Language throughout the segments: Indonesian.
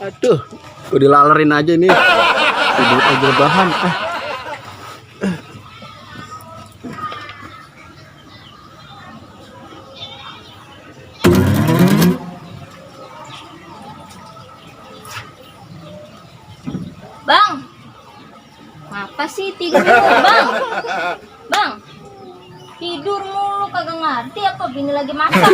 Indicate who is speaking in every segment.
Speaker 1: Aduh, gue dilalerin aja ini. Tidur aja rebahan.
Speaker 2: Bang, apa sih tidur mulu, Bang? Bang, tidur mulu kagak ngerti apa bini lagi masak.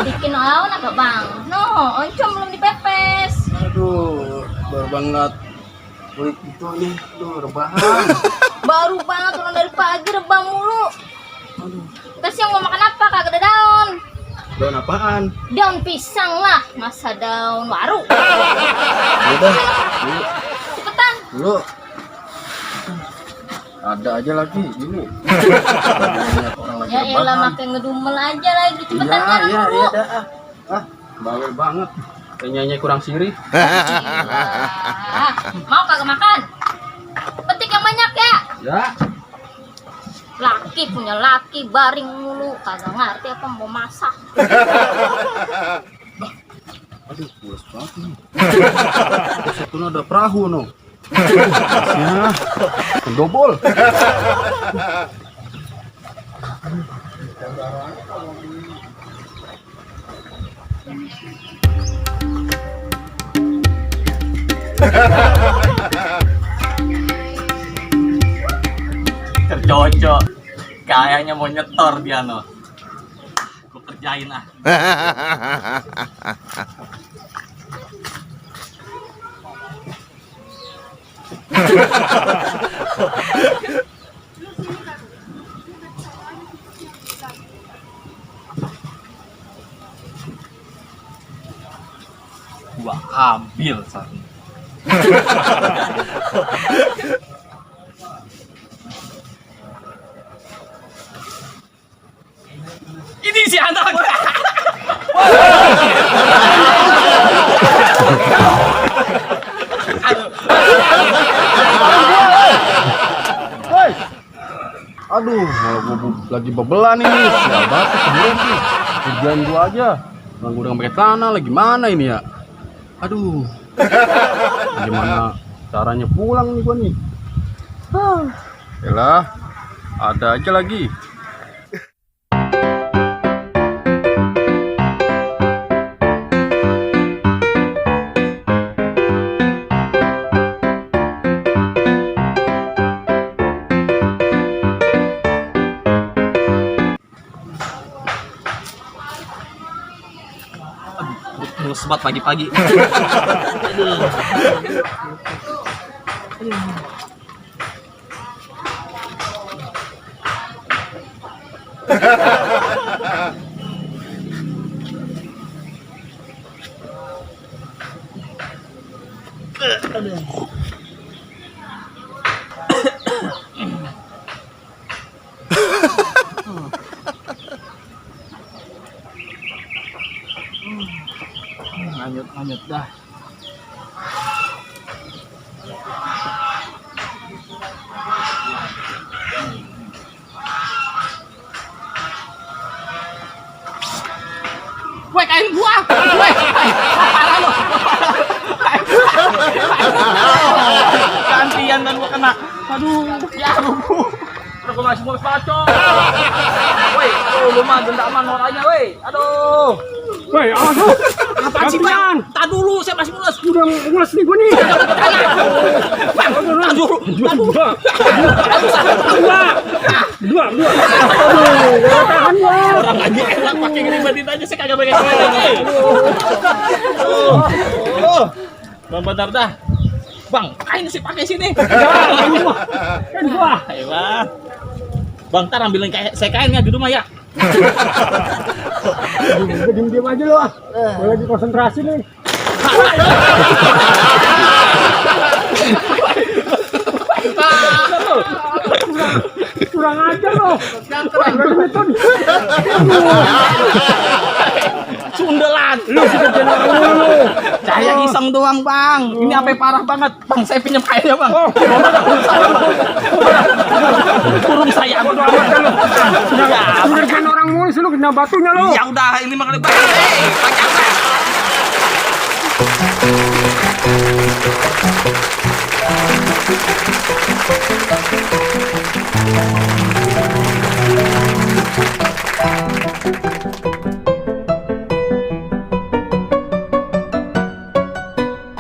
Speaker 2: Bikin lawan agak Bang. No, oncom belum dipepes.
Speaker 1: Aduh, baru banget. Kulit itu nih, tuh rebahan.
Speaker 2: Baru banget turun dari pagi rebang mulu. Terus yang mau makan apa? Kagak ada daun.
Speaker 1: Daun apaan?
Speaker 2: Daun pisang lah, masa daun waru.
Speaker 1: Udah, dulu,
Speaker 2: Cepetan.
Speaker 1: dulu. Ada aja lagi ini. Banyak orang lagi
Speaker 2: Ya elah
Speaker 1: rebahan.
Speaker 2: makin ngedumel aja lagi. Cepetan
Speaker 1: Iya,
Speaker 2: kan
Speaker 1: iya,
Speaker 2: dulu.
Speaker 1: iya, dah. Bawel banget. Kayaknya kurang sirih.
Speaker 2: Ah, mau kagak makan? Petik yang banyak ya.
Speaker 1: Ya.
Speaker 2: Laki punya laki baring mulu, kagak ngerti apa mau masak.
Speaker 1: Aduh, pulas banget nih. Situ ada perahu no. Ya, dobol.
Speaker 3: Tercocok, kayaknya mau nyetor dia no. Gue kerjain ah. Gua ambil satu. Ini si anak.
Speaker 1: Woi. Aduh, malah gua lagi bebelan ini. Sial banget sebelum sih. Kerjaan gua aja. Bang udah pakai celana lagi mana ini ya? Aduh. Gimana caranya pulang nih gua nih? Yalah, ada aja lagi.
Speaker 3: Mulus banget pagi-pagi. Anyut dah. Woi, kain gua. Woi, parah lo. Gantian dan gua kena. Aduh, ya aduh. Udah gua masih mulus bacot. Woi, lu mah gendaman orangnya, woi. Aduh.
Speaker 4: Woi, awas lu.
Speaker 3: Apaan sih, Bang? Tak dulu, saya masih mulus.
Speaker 4: Udah ngules nih gua nih.
Speaker 3: Bang, tak dulu.
Speaker 4: Dua. Aduh, tahan gua.
Speaker 3: Orang lagi enak pakai ngeribetin aja, saya kagak pakai kamera. Bang, bentar dah. Bang, kain sih pakai sini.
Speaker 4: Kan gua.
Speaker 3: Hebat. Bang, ntar ambilin saya kainnya di rumah ya.
Speaker 4: Udah diem aja lu ah. Gua lagi konsentrasi nih. Kurang ajar lo.
Speaker 3: Sundelan.
Speaker 4: Lu sudah jalan dulu.
Speaker 3: Saya iseng doang, Bang. Ini apa parah banget. Bang, saya pinjam kainnya, Bang. Kurung saya.
Speaker 4: Udah kan orang mulus lu kena batunya lu.
Speaker 3: Ya udah, ini mah kali. Pakai apa?